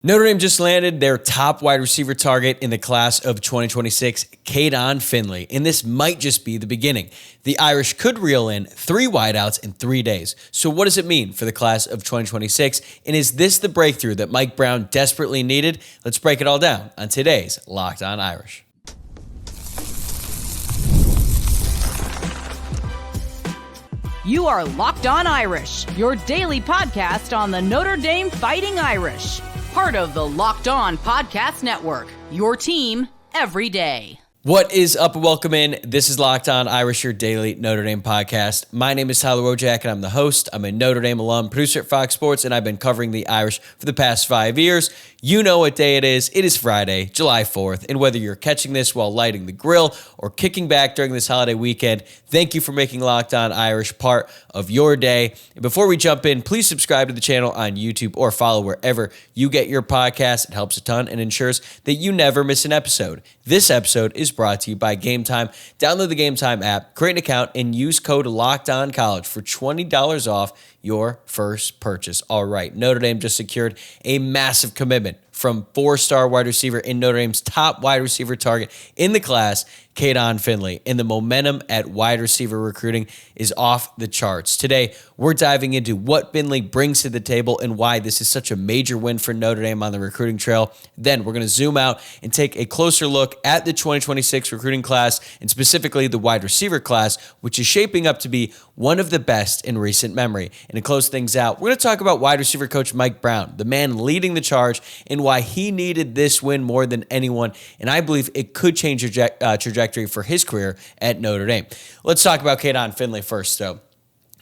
Notre Dame just landed their top wide receiver target in the class of 2026, Kaydon Finley, and this might just be the beginning. The Irish could reel in 3 wideouts in 3 days. So what does it mean for the class of 2026? And is this the breakthrough that Mike Brown desperately needed? Let's break it all down on today's Locked On Irish. You are Locked On Irish, your daily podcast on the Notre Dame Fighting Irish. Part of the Locked On Podcast Network, your team every day. What is up and welcome in. This is Locked On Irish, your daily Notre Dame podcast. My name is Tyler Wojciak and I'm the host. I'm a Notre Dame alum, producer at Fox Sports, and I've been covering the Irish for the past 5 years. You know what day it is. It is Friday, July 4th, and whether you're catching this while lighting the grill or kicking back during this holiday weekend, thank you for making Locked On Irish part of your day. And before we jump in, please subscribe to the channel on YouTube or follow wherever you get your podcasts. It helps a ton and ensures that you never miss an episode. This episode is brought to you by Game Time. Download the Game Time app, create an account, and use code LOCKEDONCollege for $20 off your first purchase. All right, Notre Dame just secured a massive commitment from 4-star wide receiver in Notre Dame's top wide receiver target in the class, Kaydon Finley, and the momentum at wide receiver recruiting is off the charts. Today, we're diving into what Finley brings to the table and why this is such a major win for Notre Dame on the recruiting trail. Then we're going to zoom out and take a closer look at the 2026 recruiting class, and specifically the wide receiver class, which is shaping up to be one of the best in recent memory. And to close things out, we're going to talk about wide receiver coach Mike Brown, the man leading the charge, and why he needed this win more than anyone. And I believe it could change trajectory for his career at Notre Dame. Let's talk about Kaydon Finley first, though.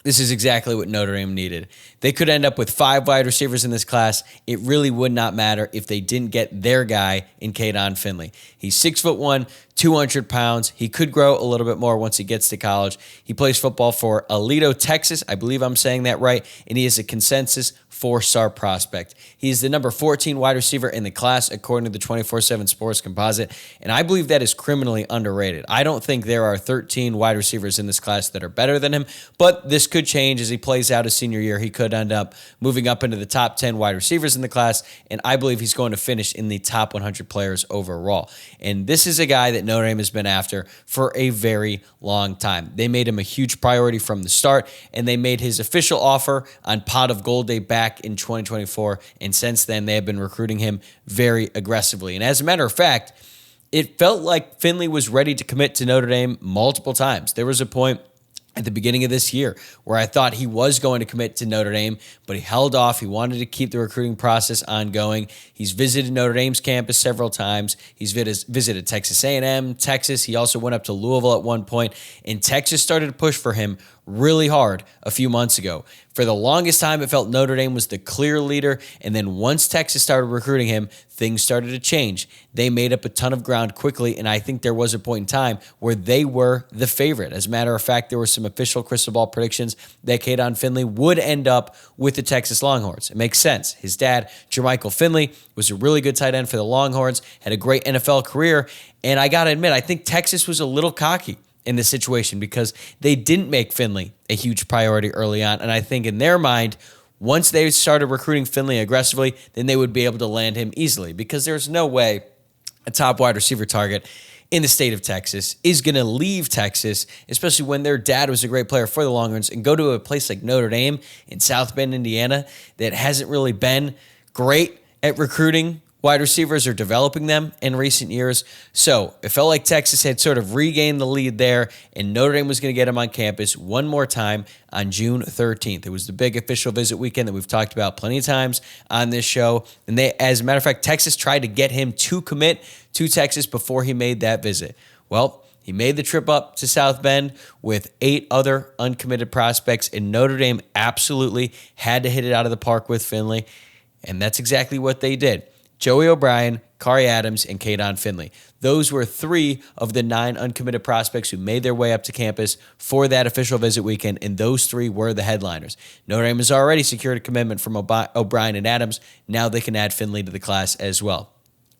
This is exactly what Notre Dame needed. They could end up with 5 wide receivers in this class. It really would not matter if they didn't get their guy in Kaydon Finley. He's 6'1", 200 pounds. He could grow a little bit more once he gets to college. He plays football for Aledo, Texas. I believe I'm saying that right. And he is a consensus 4-star prospect. He is the number 14 wide receiver in the class, according to the 24/7 Sports Composite. And I believe that is criminally underrated. I don't think there are 13 wide receivers in this class that are better than him, but this could change as he plays out his senior year. He could end up moving up into the top 10 wide receivers in the class, and I believe he's going to finish in the top 100 players overall. And this is a guy that Notre Dame has been after for a very long time. They made him a huge priority from the start, and they made his official offer on Pot of Gold Day back in 2024, and since then they have been recruiting him very aggressively. And as a matter of fact, it felt like Finley was ready to commit to Notre Dame multiple times. There was a point at the beginning of this year where I thought he was going to commit to Notre Dame, but he held off. He wanted to keep the recruiting process ongoing. He's visited Notre Dame's campus several times. He's visited Texas A&M, Texas. He also went up to Louisville at one point, and Texas started to push for him really hard a few months ago. For the longest time, it felt Notre Dame was the clear leader, and then once Texas started recruiting him, things started to change. They made up a ton of ground quickly, and I think there was a point in time where they were the favorite. As a matter of fact, there were some official crystal ball predictions that Kaydon Finley would end up with the Texas Longhorns. It makes sense. His dad, Jermichael Finley, was a really good tight end for the Longhorns, had a great NFL career, and I got to admit, I think Texas was a little cocky in this situation because they didn't make Finley a huge priority early on. And I think in their mind, once they started recruiting Finley aggressively, then they would be able to land him easily, because there's no way a top wide receiver target in the state of Texas is going to leave Texas, especially when their dad was a great player for the Longhorns, and go to a place like Notre Dame in South Bend, Indiana, that hasn't really been great at recruiting wide receivers or developing them in recent years. So it felt like Texas had sort of regained the lead there, and Notre Dame was going to get him on campus one more time on June 13th. It was the big official visit weekend that we've talked about plenty of times on this show. And they, as a matter of fact, Texas tried to get him to commit to Texas before he made that visit. Well, he made the trip up to South Bend with 8 other uncommitted prospects, and Notre Dame absolutely had to hit it out of the park with Finley, and that's exactly what they did. Joey O'Brien, Kari Adams, and Kaydon Finley. Those were 3 of the 9 uncommitted prospects who made their way up to campus for that official visit weekend, and those 3 were the headliners. Notre Dame has already secured a commitment from O'Brien and Adams. Now they can add Finley to the class as well.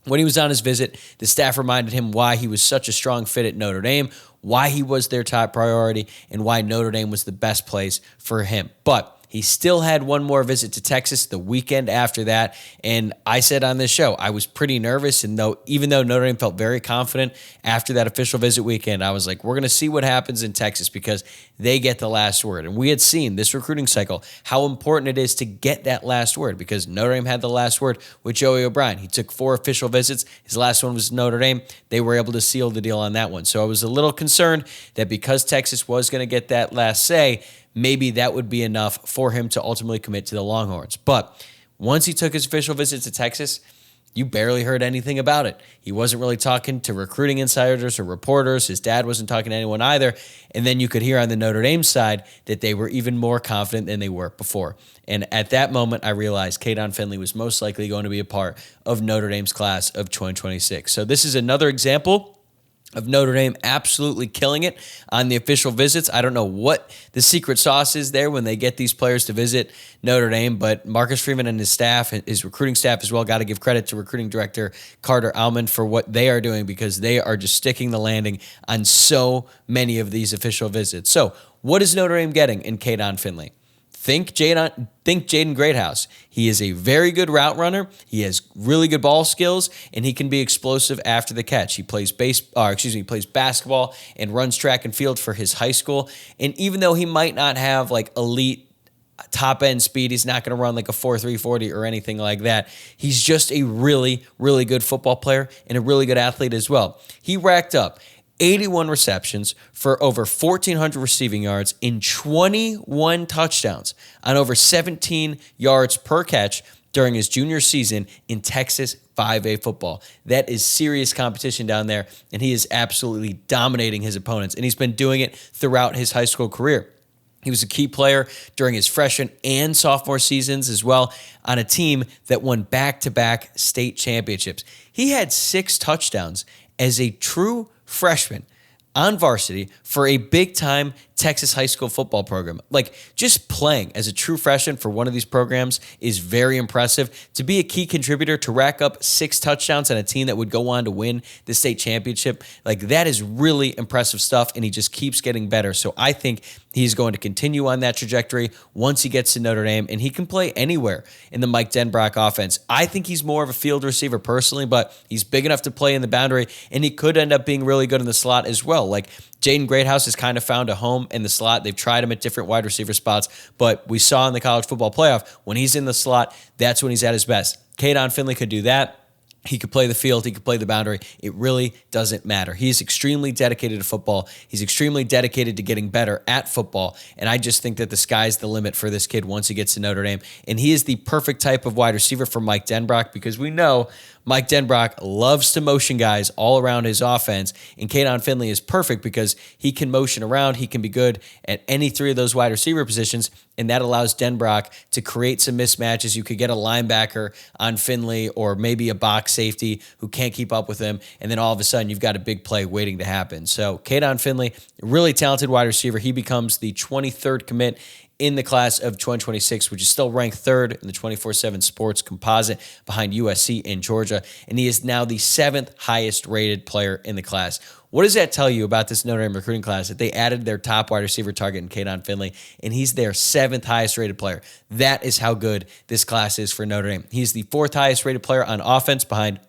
When he was on his visit, the staff reminded him why he was such a strong fit at Notre Dame, why he was their top priority, and why Notre Dame was the best place for him. But he still had one more visit to Texas the weekend after that. And I said on this show, I was pretty nervous. And even though Notre Dame felt very confident after that official visit weekend, I was like, we're going to see what happens in Texas because they get the last word. And we had seen this recruiting cycle, how important it is to get that last word, because Notre Dame had the last word with Joey O'Brien. He took 4 official visits. His last one was Notre Dame. They were able to seal the deal on that one. So I was a little concerned that because Texas was going to get that last say, maybe that would be enough for him to ultimately commit to the Longhorns. But once he took his official visit to Texas, you barely heard anything about it. He wasn't really talking to recruiting insiders or reporters. His dad wasn't talking to anyone either. And then you could hear on the Notre Dame side that they were even more confident than they were before. And at that moment, I realized Kaydon Finley was most likely going to be a part of Notre Dame's class of 2026. So this is another example of Notre Dame absolutely killing it on the official visits. I don't know what the secret sauce is there when they get these players to visit Notre Dame, but Marcus Freeman and his staff, his recruiting staff as well, got to give credit to recruiting director Carter Almond for what they are doing, because they are just sticking the landing on so many of these official visits. So what is Notre Dame getting in Kaydon Finley? Think Jaden Greathouse. He is a very good route runner. He has really good ball skills, and he can be explosive after the catch. He plays plays basketball and runs track and field for his high school. And even though he might not have like elite top end speed, he's not going to run like a 4.3 40 or anything like that. He's just a really, really good football player and a really good athlete as well. He racked up 81 receptions for over 1,400 receiving yards in 21 touchdowns on over 17 yards per catch during his junior season in Texas 5A football. That is serious competition down there, and he is absolutely dominating his opponents, and he's been doing it throughout his high school career. He was a key player during his freshman and sophomore seasons as well on a team that won back-to-back state championships. He had 6 touchdowns as a true freshman on varsity for a big-time Texas high school football program. Like, just playing as a true freshman for one of these programs is very impressive. To be a key contributor, to rack up 6 touchdowns on a team that would go on to win the state championship, like, that is really impressive stuff, and he just keeps getting better. So I think he's going to continue on that trajectory once he gets to Notre Dame, and he can play anywhere in the Mike Denbrock offense. I think he's more of a field receiver personally, but he's big enough to play in the boundary, and he could end up being really good in the slot as well. Like, Jaden Greathouse has kind of found a home in the slot. They've tried him at different wide receiver spots, but we saw in the college football playoff, when he's in the slot, that's when he's at his best. Kaydon Finley could do that. He could play the field. He could play the boundary. It really doesn't matter. He's extremely dedicated to football. He's extremely dedicated to getting better at football. And I just think that the sky's the limit for this kid once he gets to Notre Dame. And he is the perfect type of wide receiver for Mike Denbrock, because we know Mike Denbrock loves to motion guys all around his offense. And Kaydon Finley is perfect because he can motion around. He can be good at any 3 of those wide receiver positions. And that allows Denbrock to create some mismatches. You could get a linebacker on Finley or maybe a box safety who can't keep up with him. And then all of a sudden you've got a big play waiting to happen. So Kaydon Finley, really talented wide receiver. He becomes the 23rd commit in the class of 2026, which is still ranked 3rd in the 24/7 Sports composite behind USC and Georgia. And he is now the 7th highest rated player in the class. What does that tell you about this Notre Dame recruiting class? That they added their top wide receiver target in Kaydon Finley, and he's their 7th highest rated player. That is how good this class is for Notre Dame. He's the 4th highest rated player on offense behind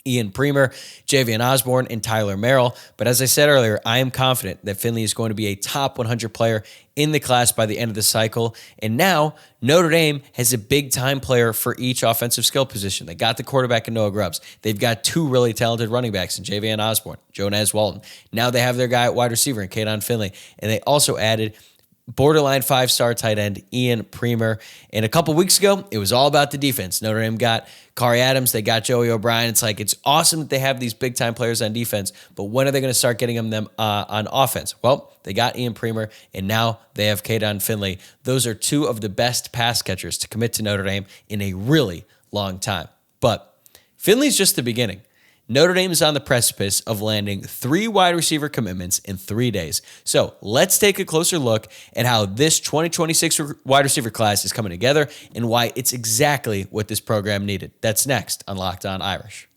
Ian Premer, Javian Osborne, and Tyler Merrill. But as I said earlier, I am confident that Finley is going to be a top 100 player in the class by the end of the cycle. And now Notre Dame has a big-time player for each offensive skill position. They got the quarterback in Noah Grubbs. They've got 2 really talented running backs in Javian Osborne, Jonaz Walton. Now they have their guy at wide receiver in Kaydon Finley. And they also added borderline 5-star tight end Ian Premer. And a couple weeks ago, it was all about the defense. Notre Dame got Kari Adams. They got Joey O'Brien. It's like, it's awesome that they have these big-time players on defense, but when are they going to start getting them on offense? Well, they got Ian Premer, and now they have Kaydon Finley. Those are 2 of the best pass catchers to commit to Notre Dame in a really long time. But Finley's just the beginning. Notre Dame is on the precipice of landing 3 wide receiver commitments in 3 days. So let's take a closer look at how this 2026 wide receiver class is coming together and why it's exactly what this program needed. That's next on Locked On Irish.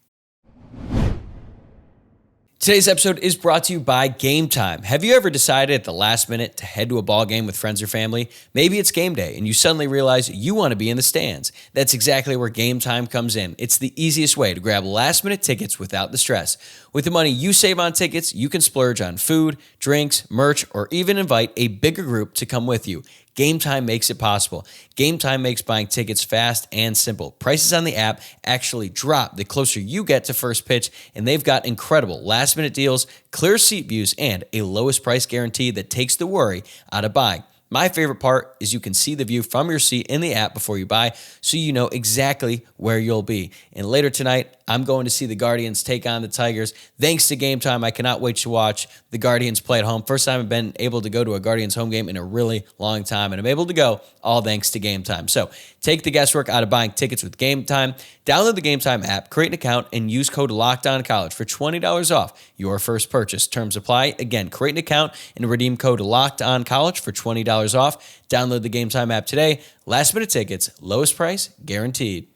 Today's episode is brought to you by Game Time. Have you ever decided at the last minute to head to a ball game with friends or family? Maybe it's game day and you suddenly realize you want to be in the stands. That's exactly where Game Time comes in. It's the easiest way to grab last minute tickets without the stress. With the money you save on tickets, you can splurge on food, drinks, merch, or even invite a bigger group to come with you. Game Time makes it possible. Game Time makes buying tickets fast and simple. Prices on the app actually drop the closer you get to first pitch, and they've got incredible last-minute deals, clear seat views, and a lowest price guarantee that takes the worry out of buying. My favorite part is you can see the view from your seat in the app before you buy, so you know exactly where you'll be. And later tonight, I'm going to see the Guardians take on the Tigers. Thanks to Game Time, I cannot wait to watch the Guardians play at home. First time I've been able to go to a Guardians home game in a really long time, and I'm able to go all thanks to Game Time. So take the guesswork out of buying tickets with Game Time. Download the Game Time app, create an account, and use code LOCKEDONCollege for $20 off your first purchase. Terms apply. Again, create an account and redeem code LOCKEDONCollege for $20 off. Download the Game Time app today. Last minute tickets, lowest price guaranteed.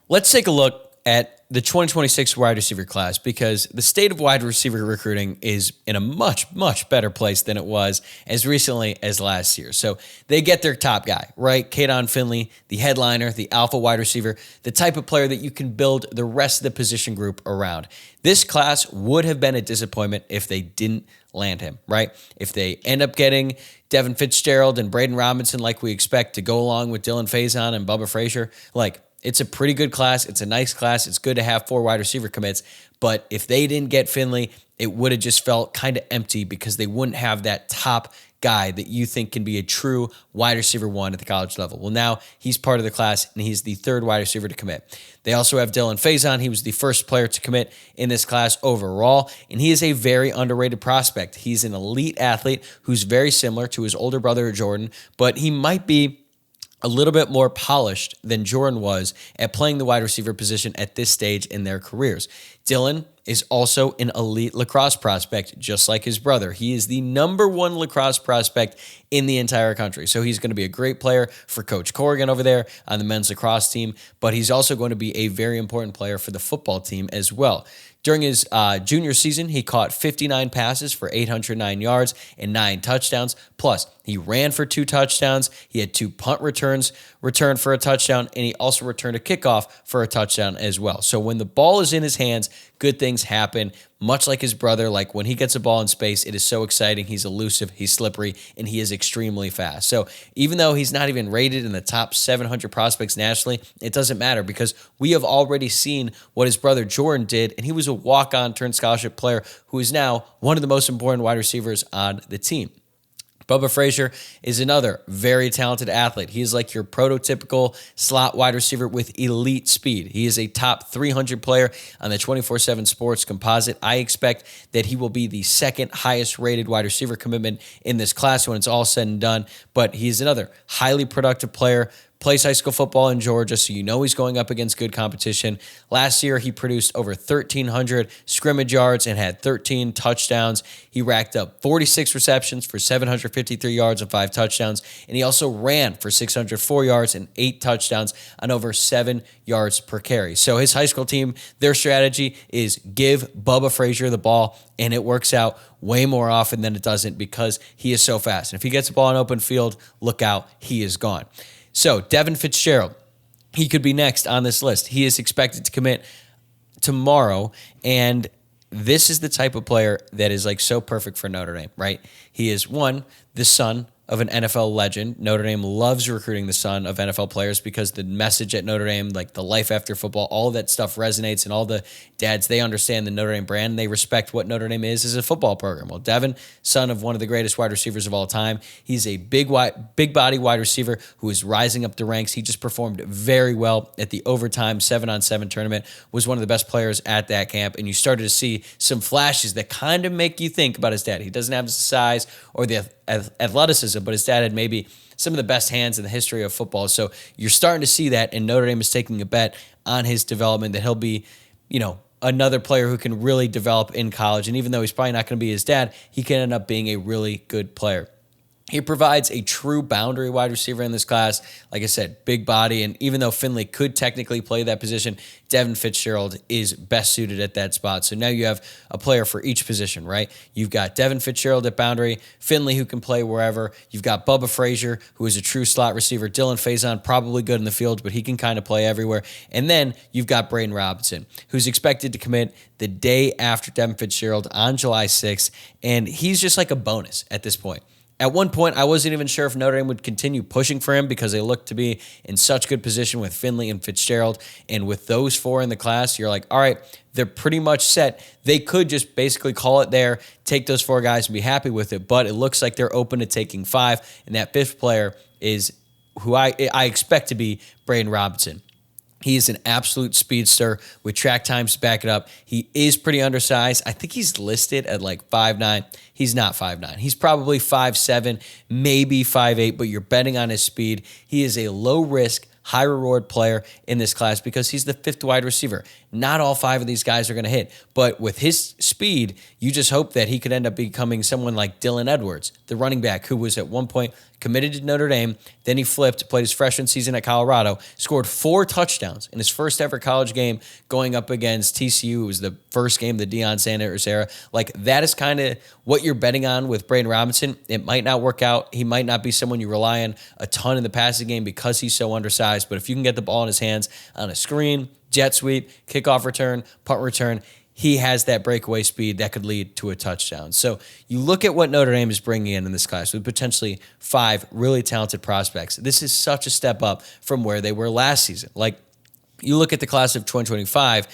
Let's take a look at the 2026 wide receiver class, because the state of wide receiver recruiting is in a much, much better place than it was as recently as last year. So they get their top guy, right? Kaydon Finley, the headliner, the alpha wide receiver, the type of player that you can build the rest of the position group around. This class would have been a disappointment if they didn't land him, right? If they end up getting Devin Fitzgerald and Braden Robinson like we expect to go along with Dylan Faison and Bubba Frazier, it's a pretty good class. It's a nice class. It's good to have 4 wide receiver commits. But if they didn't get Finley, it would have just felt kind of empty because they wouldn't have that top guy that you think can be a true wide receiver 1 at the college level. Well, now he's part of the class, and he's the 3rd wide receiver to commit. They also have Dylan Faison. He was the first player to commit in this class overall, and he is a very underrated prospect. He's an elite athlete who's very similar to his older brother, Jordan, but he might be a little bit more polished than Jordan was at playing the wide receiver position at this stage in their careers. Dylan is also an elite lacrosse prospect, just like his brother. He is the number 1 lacrosse prospect in the entire country. So he's going to be a great player for Coach Corrigan over there on the men's lacrosse team, but he's also going to be a very important player for the football team as well. During his junior season, he caught 59 passes for 809 yards and 9 touchdowns. Plus, he ran for 2 touchdowns. He had 2 punt returns returned for a touchdown, and he also returned a kickoff for a touchdown as well. So when the ball is in his hands, good things happen. Much like his brother, like when he gets a ball in space, it is so exciting. He's elusive, he's slippery, and he is extremely fast. So even though he's not even rated in the top 700 prospects nationally, it doesn't matter because we have already seen what his brother Jordan did, and he was a walk-on turned scholarship player who is now one of the most important wide receivers on the team. Bubba Frazier is another very talented athlete. He is like your prototypical slot wide receiver with elite speed. He is a top 300 player on the 24/7 Sports composite. I expect that he will be the 2nd highest rated wide receiver commitment in this class when it's all said and done. But he's another highly productive player. Plays high school football in Georgia, so you know he's going up against good competition. Last year, he produced over 1,300 scrimmage yards and had 13 touchdowns. He racked up 46 receptions for 753 yards and 5 touchdowns, and he also ran for 604 yards and 8 touchdowns on over 7 yards per carry. So his high school team, their strategy is give Bubba Frazier the ball, and it works out way more often than it doesn't because he is so fast. And if he gets the ball in open field, look out, he is gone. So Devin Fitzgerald, he could be next on this list. He is expected to commit tomorrow, and this is the type of player that is like so perfect for Notre Dame, right? He is the son of an NFL legend. Notre Dame loves recruiting the son of NFL players because the message at Notre Dame, like the life after football, all of that stuff resonates, and all the dads, they understand the Notre Dame brand. They respect what Notre Dame is as a football program. Well, Devin, son of one of the greatest wide receivers of all time, he's a big body wide receiver who is rising up the ranks. He just performed very well at the overtime 7-on-7 tournament, was one of the best players at that camp, and you started to see some flashes that kind of make you think about his dad. He doesn't have the size or the athleticism, but his dad had maybe some of the best hands in the history of football. So you're starting to see that, and Notre Dame is taking a bet on his development that he'll be, another player who can really develop in college. And even though he's probably not going to be his dad, he can end up being a really good player. He provides a true boundary wide receiver in this class. Like I said, big body. And even though Finley could technically play that position, Devin Fitzgerald is best suited at that spot. So now you have a player for each position, right? You've got Devin Fitzgerald at boundary, Finley who can play wherever. You've got Bubba Frazier, who is a true slot receiver. Dylan Faison, probably good in the field, but he can kind of play everywhere. And then you've got Braden Robinson, who's expected to commit the day after Devin Fitzgerald on July 6th. And he's just like a bonus at this point. At one point, I wasn't even sure if Notre Dame would continue pushing for him because they looked to be in such good position with Finley and Fitzgerald. And with those four in the class, you're like, all right, they're pretty much set. They could just basically call it there, take those four guys and be happy with it. But it looks like they're open to taking five. And that fifth player is who I expect to be Braden Robinson. He is an absolute speedster with track times to back it up. He is pretty undersized. I think he's listed at like 5'9". He's not 5'9". He's probably 5'7", maybe 5'8", but you're betting on his speed. He is a low-risk, high-reward player in this class because he's the fifth wide receiver. Not all five of these guys are going to hit, but with his speed, you just hope that he could end up becoming someone like Dylan Edwards, the running back who was at one point committed to Notre Dame, then he flipped, played his freshman season at Colorado, scored 4 touchdowns in his first ever college game going up against TCU. It was the first game of the Deion Sanders era. Like, that is kind of what you're betting on with Braden Robinson. It might not work out. He might not be someone you rely on a ton in the passing game because he's so undersized, but if you can get the ball in his hands on a screen, jet sweep, kickoff return, punt return, he has that breakaway speed that could lead to a touchdown. So you look at what Notre Dame is bringing in this class with potentially 5 really talented prospects. This is such a step up from where they were last season. Like, you look at the class of 2025,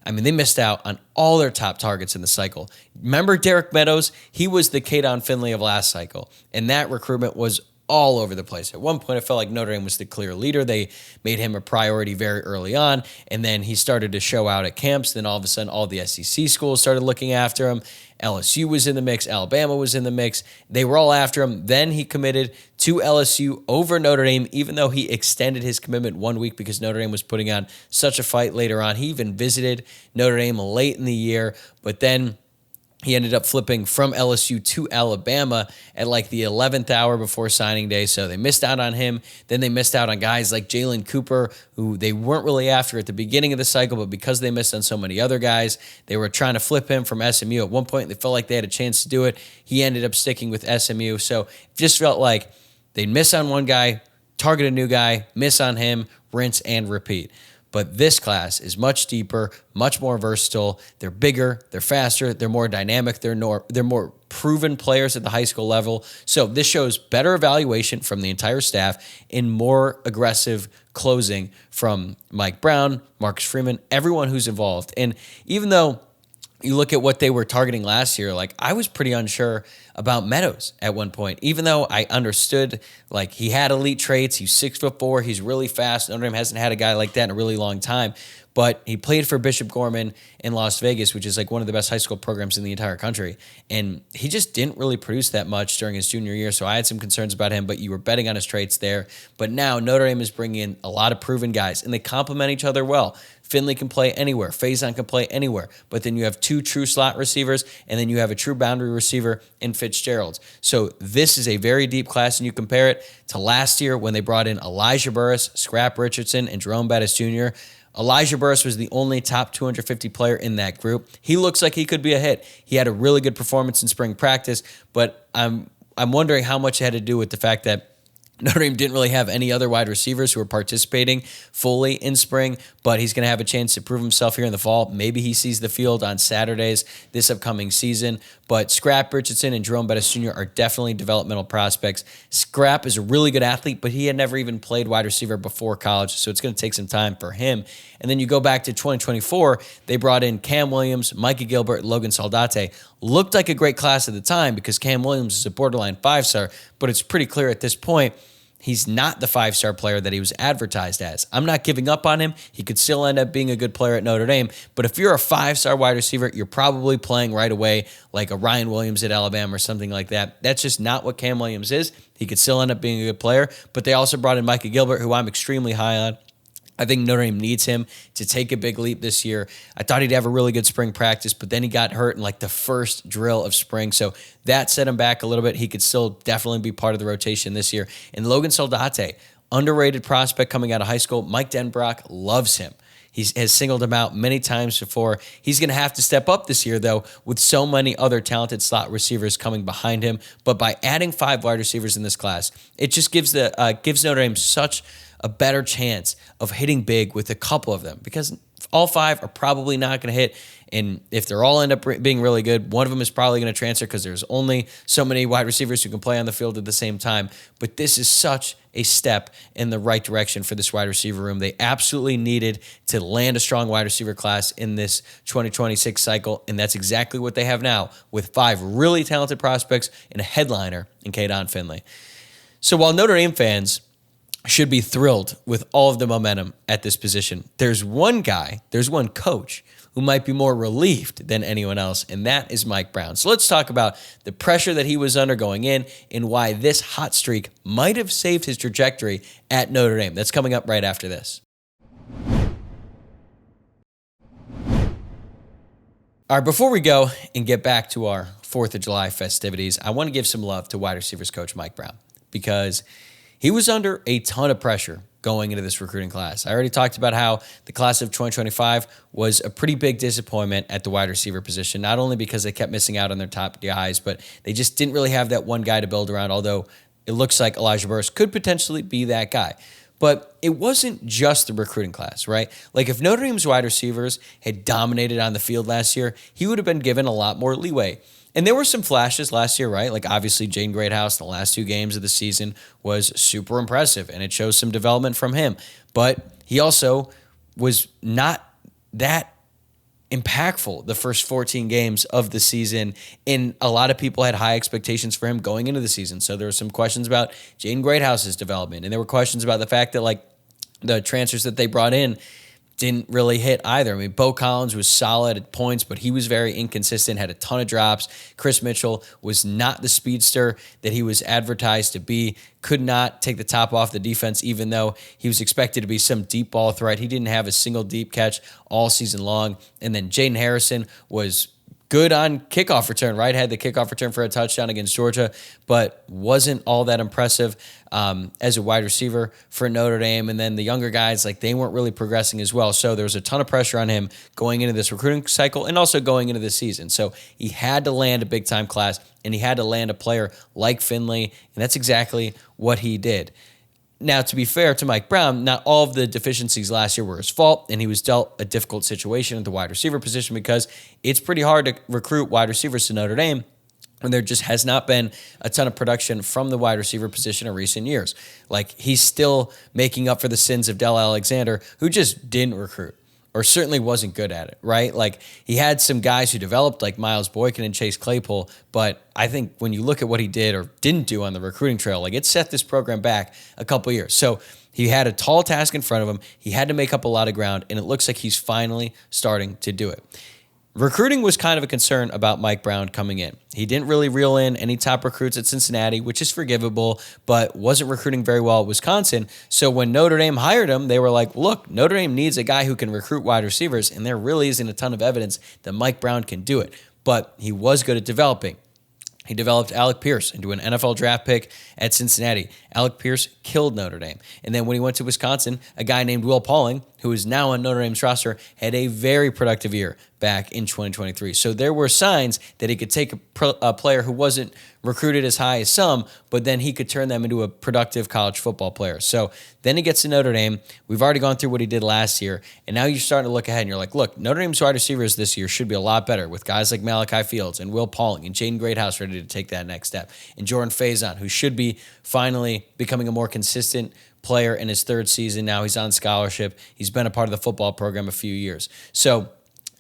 I mean, they missed out on all their top targets in the cycle. Remember Derek Meadows? He was the Kaydon Finley of last cycle, and that recruitment was all over the place. At one point, it felt like Notre Dame was the clear leader. They made him a priority very early on, and then he started to show out at camps. Then all of a sudden, all the SEC schools started looking after him. LSU was in the mix. Alabama was in the mix. They were all after him. Then he committed to LSU over Notre Dame, even though he extended his commitment 1 week because Notre Dame was putting on such a fight later on. He even visited Notre Dame late in the year, but then he ended up flipping from LSU to Alabama at like the 11th hour before signing day, so they missed out on him. Then they missed out on guys like Jalen Cooper, who they weren't really after at the beginning of the cycle, but because they missed on so many other guys, they were trying to flip him from SMU. At one point, they felt like they had a chance to do it. He ended up sticking with SMU, so it just felt like they'd miss on one guy, target a new guy, miss on him, rinse and repeat. But this class is much deeper, much more versatile. They're bigger, they're faster, they're more dynamic, they're more proven players at the high school level. So this shows better evaluation from the entire staff and more aggressive closing from Mike Brown, Marcus Freeman, everyone who's involved. And even though you look at what they were targeting last year, like, I was pretty unsure about Meadows at one point, even though I understood, like, he had elite traits. He's 6'4", he's really fast. Notre Dame hasn't had a guy like that in a really long time, but he played for Bishop Gorman in Las Vegas, which is like one of the best high school programs in the entire country. And he just didn't really produce that much during his junior year. So I had some concerns about him, but you were betting on his traits there. But now Notre Dame is bringing in a lot of proven guys, and they complement each other well. Finley can play anywhere. Faison can play anywhere. But then you have 2 true slot receivers, and then you have a true boundary receiver in Fitzgerald. So this is a very deep class, and you compare it to last year when they brought in Elijah Burris, Scrap Richardson, and Jerome Bettis Jr. Elijah Burris was the only top 250 player in that group. He looks like he could be a hit. He had a really good performance in spring practice, but I'm wondering how much it had to do with the fact that Notre Dame didn't really have any other wide receivers who were participating fully in spring, but he's going to have a chance to prove himself here in the fall. Maybe he sees the field on Saturdays this upcoming season, but Scrap Richardson and Jerome Bettis Jr. are definitely developmental prospects. Scrap is a really good athlete, but he had never even played wide receiver before college, so it's going to take some time for him. And then you go back to 2024, they brought in Cam Williams, Micah Gilbert, and Logan Saldate. Looked like a great class at the time because Cam Williams is a borderline 5-star, but it's pretty clear at this point he's not the 5-star player that he was advertised as. I'm not giving up on him. He could still end up being a good player at Notre Dame, but if you're a 5-star wide receiver, you're probably playing right away like a Ryan Williams at Alabama or something like that. That's just not what Cam Williams is. He could still end up being a good player, but they also brought in Micah Gilbert, who I'm extremely high on. I think Notre Dame needs him to take a big leap this year. I thought he'd have a really good spring practice, but then he got hurt in like the first drill of spring. So that set him back a little bit. He could still definitely be part of the rotation this year. And Logan Soldate, underrated prospect coming out of high school. Mike Denbrock loves him. He has singled him out many times before. He's going to have to step up this year, though, with so many other talented slot receivers coming behind him. But by adding 5 wide receivers in this class, it just gives Notre Dame such a better chance of hitting big with a couple of them, because all 5 are probably not going to hit. And if they're all end up being really good, one of them is probably going to transfer because there's only so many wide receivers who can play on the field at the same time. But this is such a step in the right direction for this wide receiver room. They absolutely needed to land a strong wide receiver class in this 2026 cycle, and that's exactly what they have now with 5 really talented prospects and a headliner in Kaydon Finley. So while Notre Dame fans should be thrilled with all of the momentum at this position, there's one coach who might be more relieved than anyone else, and that is Mike Brown. So let's talk about the pressure that he was under going in and why this hot streak might have saved his trajectory at Notre Dame. That's coming up right after this. All right, before we go and get back to our 4th of July festivities, I want to give some love to wide receivers coach Mike Brown, because he was under a ton of pressure going into this recruiting class. I already talked about how the class of 2025 was a pretty big disappointment at the wide receiver position, not only because they kept missing out on their top guys, but they just didn't really have that one guy to build around, although it looks like Elijah Burris could potentially be that guy. But it wasn't just the recruiting class, right? Like if Notre Dame's wide receivers had dominated on the field last year, he would have been given a lot more leeway. And there were some flashes last year, right? Like obviously Jaden Greathouse in the last 2 games of the season was super impressive, and it shows some development from him. But he also was not that impactful the first 14 games of the season, and a lot of people had high expectations for him going into the season. So there were some questions about Jaden Greathouse's development, and there were questions about the fact that like the transfers that they brought in didn't really hit either. I mean, Bo Collins was solid at points, but he was very inconsistent, had a ton of drops. Chris Mitchell was not the speedster that he was advertised to be, could not take the top off the defense, even though he was expected to be some deep ball threat. He didn't have a single deep catch all season long. And then Jaden Harrison was good on kickoff return, right? Had the kickoff return for a touchdown against Georgia, but wasn't all that impressive as a wide receiver for Notre Dame. And then the younger guys, like they weren't really progressing as well. So there was a ton of pressure on him going into this recruiting cycle and also going into this season. So he had to land a big-time class, and he had to land a player like Finley, and that's exactly what he did. Now, to be fair to Mike Brown, not all of the deficiencies last year were his fault, and he was dealt a difficult situation at the wide receiver position because it's pretty hard to recruit wide receivers to Notre Dame when there just has not been a ton of production from the wide receiver position in recent years. Like, he's still making up for the sins of Del Alexander, who just didn't recruit, or certainly wasn't good at it, right? Like, he had some guys who developed, like Miles Boykin and Chase Claypool, but I think when you look at what he did or didn't do on the recruiting trail, like, it set this program back a couple years. So he had a tall task in front of him. He had to make up a lot of ground, and it looks like he's finally starting to do it. Recruiting was kind of a concern about Mike Brown coming in. He didn't really reel in any top recruits at Cincinnati, which is forgivable, but wasn't recruiting very well at Wisconsin. So when Notre Dame hired him, they were like, look, Notre Dame needs a guy who can recruit wide receivers, and there really isn't a ton of evidence that Mike Brown can do it. But he was good at developing. He developed Alec Pierce into an NFL draft pick at Cincinnati. Alec Pierce killed Notre Dame. And then when he went to Wisconsin, a guy named Will Pauling, who is now on Notre Dame's roster, had a very productive year back in 2023. So there were signs that he could take a player who wasn't recruited as high as some, but then he could turn them into a productive college football player. So then he gets to Notre Dame. We've already gone through what he did last year, and now you're starting to look ahead, and you're like, look, Notre Dame's wide receivers this year should be a lot better with guys like Malachi Fields and Will Pauling and Jaden Greathouse ready to take that next step, and Jordan Faison, who should be finally becoming a more consistent player in his 3rd season. Now he's on scholarship. He's been a part of the football program a few years. So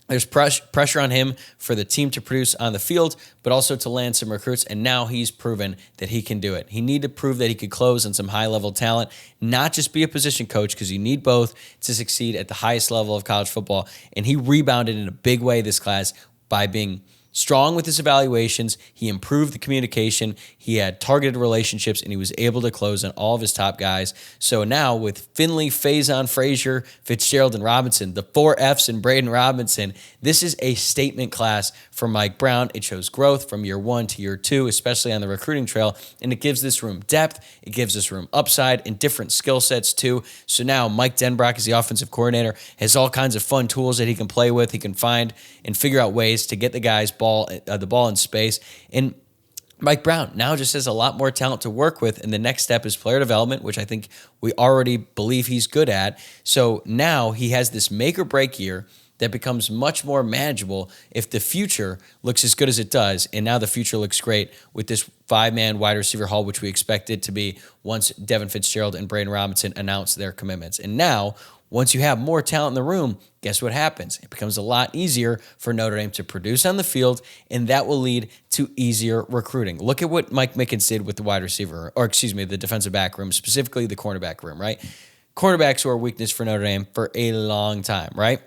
there's pressure on him for the team to produce on the field, but also to land some recruits, and now he's proven that he can do it. He needed to prove that he could close on some high-level talent, not just be a position coach, because you need both to succeed at the highest level of college football, and he rebounded in a big way this class by being strong with his evaluations. He improved the communication. He had targeted relationships, and he was able to close on all of his top guys. So now with Finley, Faison, Frazier, Fitzgerald, and Robinson, the 4 Fs and Braden Robinson, this is a statement class for Mike Brown. It shows growth from year 1 to year 2, especially on the recruiting trail, and it gives this room depth. It gives this room upside and different skill sets too. So now Mike Denbrock, as the offensive coordinator, has all kinds of fun tools that he can play with. He can find and figure out ways to get the guys the ball in space. And Mike Brown now just has a lot more talent to work with, and the next step is player development, which I think we already believe he's good at. So now he has this make or break year that becomes much more manageable if the future looks as good as it does. And now the future looks great with this 5-man wide receiver haul, which we expect it to be once Devin Fitzgerald and Braden Robinson announce their commitments. And now, once you have more talent in the room, guess what happens? It becomes a lot easier for Notre Dame to produce on the field, and that will lead to easier recruiting. Look at what Mike Mickens did with the defensive back room, specifically the cornerback room, right? Cornerbacks were a weakness for Notre Dame for a long time, right?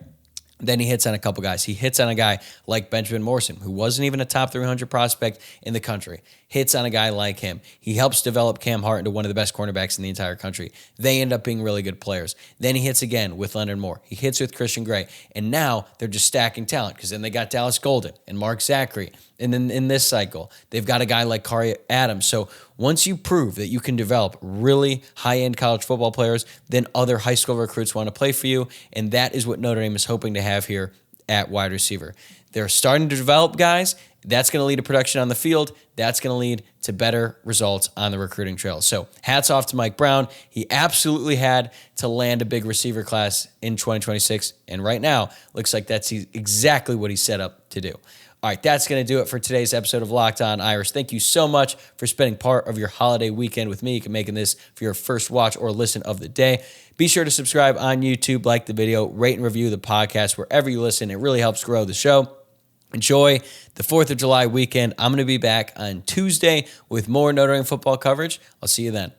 Then he hits on a couple guys. He hits on a guy like Benjamin Morrison, who wasn't even a top 300 prospect in the country. Hits on a guy like him. He helps develop Cam Hart into one of the best cornerbacks in the entire country. They end up being really good players. Then he hits again with Leonard Moore. He hits with Christian Gray. And now they're just stacking talent because then they got Dallas Golden and Mark Zachary. And then in this cycle, they've got a guy like Kari Adams. So once you prove that you can develop really high-end college football players, then other high school recruits want to play for you. And that is what Notre Dame is hoping to have here at wide receiver. They're starting to develop guys. That's going to lead to production on the field. That's going to lead to better results on the recruiting trail. So hats off to Mike Brown. He absolutely had to land a big receiver class in 2026. And right now, looks like that's exactly what he's set up to do. All right, that's going to do it for today's episode of Locked On Irish. Thank you so much for spending part of your holiday weekend with me and making this for your first watch or listen of the day. Be sure to subscribe on YouTube, like the video, rate and review the podcast wherever you listen. It really helps grow the show. Enjoy the 4th of July weekend. I'm going to be back on Tuesday with more Notre Dame football coverage. I'll see you then.